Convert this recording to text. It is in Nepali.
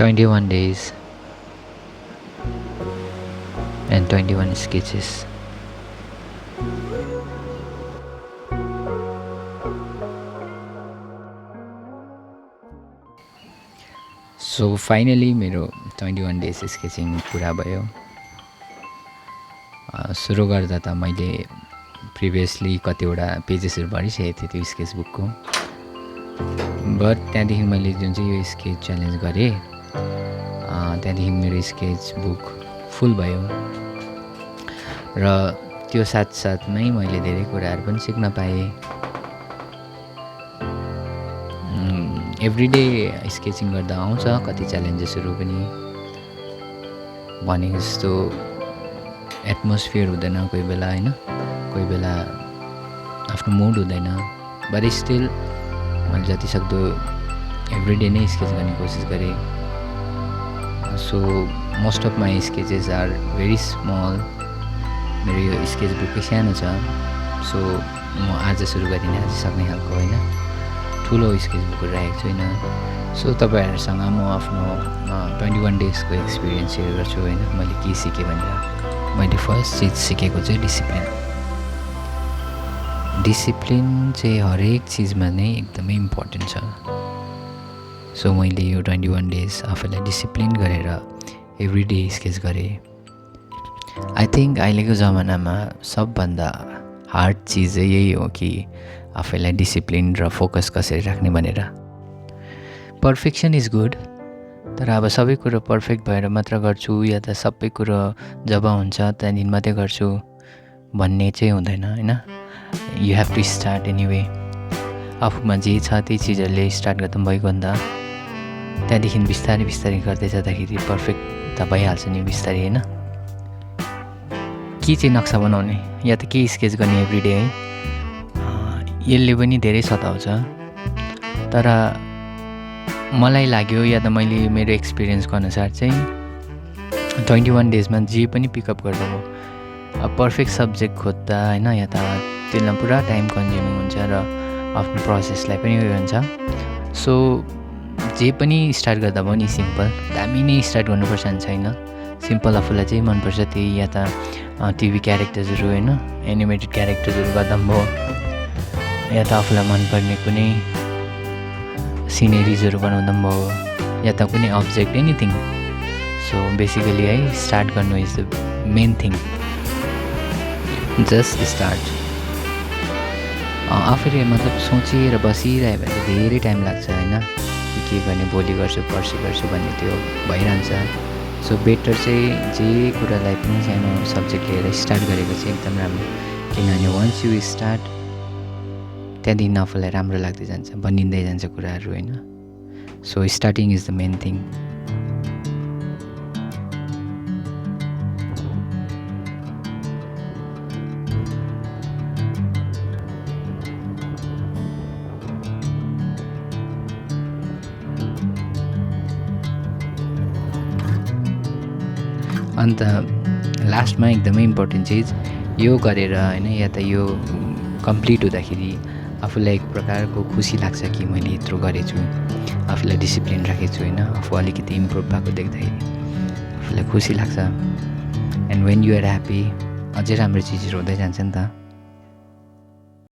21 days and 21 sketches. So finally मेरो 21 डेज स्केचिङ पुरा भयो। सुरु गर्दा त मैले प्रिभियसली कतिवटा पेजेसहरू भरिसकेको थिएँ त्यो स्केच बुकको, बट त्यहाँदेखि मैले जुन चाहिँ यो स्केच च्यालेन्ज गरेँ त्यहाँदेखि मेरो स्केच बुक फुल भयो र त्यो साथसाथमै मैले धेरै कुराहरू पनि सिक्न पाएँ। एभ्रिडे स्केचिङ गर्दा आउँछ कति च्यालेन्जेसहरू पनि, भनेको जस्तो एटमोस्फियर हुँदैन कोही बेला होइन, कोही बेला आफ्नो मुड हुँदैन, बट स्टिल मैले जतिसक्दो एभ्रिडे नै स्केच गर्ने कोसिस गरेँ। So most of my sketches are very small. मेरो यो स्केच बुकै सानो छ, सो म आज सुरु गरिने आज सक्ने खालको होइन, ठुलो स्केच बुकहरू राखेको छुइनँ। सो तपाईँहरूसँग म आफ्नो 21 डेजको एक्सपिरियन्स सेयर गर्छु होइन, मैले के सिकेँ भनेर। मैले फर्स्ट चिज सिकेको चाहिँ डिसिप्लिन चाहिँ हरेक चिजमा नै एकदमै इम्पोर्टेन्ट छ। सो मैले यो 21 डेज आफूलाई डिसिप्लिन गरेर एभ्रिडे स्केच गरेँ। आई थिङ्क अहिलेको जमानामा सबभन्दा हार्ड चिज चाहिँ यही हो कि आफैलाई डिसिप्लिन र फोकस कसरी राख्ने भनेर। पर्फेक्सन इज गुड, तर अब सबै कुरो पर्फेक्ट भएर मात्र गर्छु या त सबै कुरो जब हुन्छ त्यहाँदेखि मात्रै गर्छु भन्ने चाहिँ हुँदैन होइन। You have to start anyway. आफूमा जे छ त्यही चिजहरूले स्टार्ट गर्दा पनि भइगयो नि त, त्यहाँदेखि बिस्तारै बिस्तारै गर्दै जाँदाखेरि पर्फेक्ट त भइहाल्छ नि बिस्तारै होइन। के चाहिँ नक्सा बनाउने या त के स्केच गर्ने एभ्रिडे है, यसले पनि धेरै सताउँछ। तर मलाई लाग्यो या त मैले मेरो एक्सपिरियन्सको अनुसार चाहिँ 21 डेजमा जे पनि पिकअप गर्दा भयो। अब पर्फेक्ट सब्जेक्ट खोज्दा होइन या त त्यसमा पुरा टाइम कन्ज्युमिङ हुन्छ र आफ्नो प्रोसेसलाई पनि उयो हुन्छ। सो जे पनि स्टार्ट गर्दा भयो नि सिम्पल, दामी नै स्टार्ट गर्नुपर्छ नि छैन। सिम्पल आफूलाई चाहिँ मनपर्छ त्यही, या त टिभी क्यारेक्टर्सहरू होइन, एनिमेटेड क्यारेक्टर्सहरू गर्दा पनि भयो, या त आफूलाई मनपर्ने कुनै सिनेरिजहरू बनाउँदा पनि भयो, या त कुनै अब्जेक्ट एनिथिङ। सो बेसिकली है स्टार्ट गर्नु is the main thing. Just start. आफूले मतलब सोचेर बसिरह्यो भने धेरै टाइम लाग्छ होइन, के गर्ने भोलि गर्छु पर्सि गर्छु भन्ने त्यो भइरहन्छ। सो बेटर चाहिँ जे कुरालाई पनि सानो सब्जेक्ट लिएर स्टार्ट गरेको चाहिँ एकदम राम्रो, किनभने वन्स यु स्टार्ट त्यहाँदेखि आफूलाई राम्रो लाग्दै जान्छ, बनिँदै जान्छ कुराहरू होइन। So starting is the main thing. अन्त लास्टमा एकदमै इम्पोर्टेन्ट चिज यो गरेर होइन या त यो कम्प्लिट हुँदाखेरि आफूलाई एक प्रकारको खुसी लाग्छ कि मैले यत्रो गरेछु, आफूलाई डिसिप्लिन राखेको छु होइन, आफू अलिकति इम्प्रुभ भएको देख्दाखेरि आफूलाई खुसी लाग्छ। And when you are happy अझै राम्रो चिजहरू हुँदै जान्छ नि त।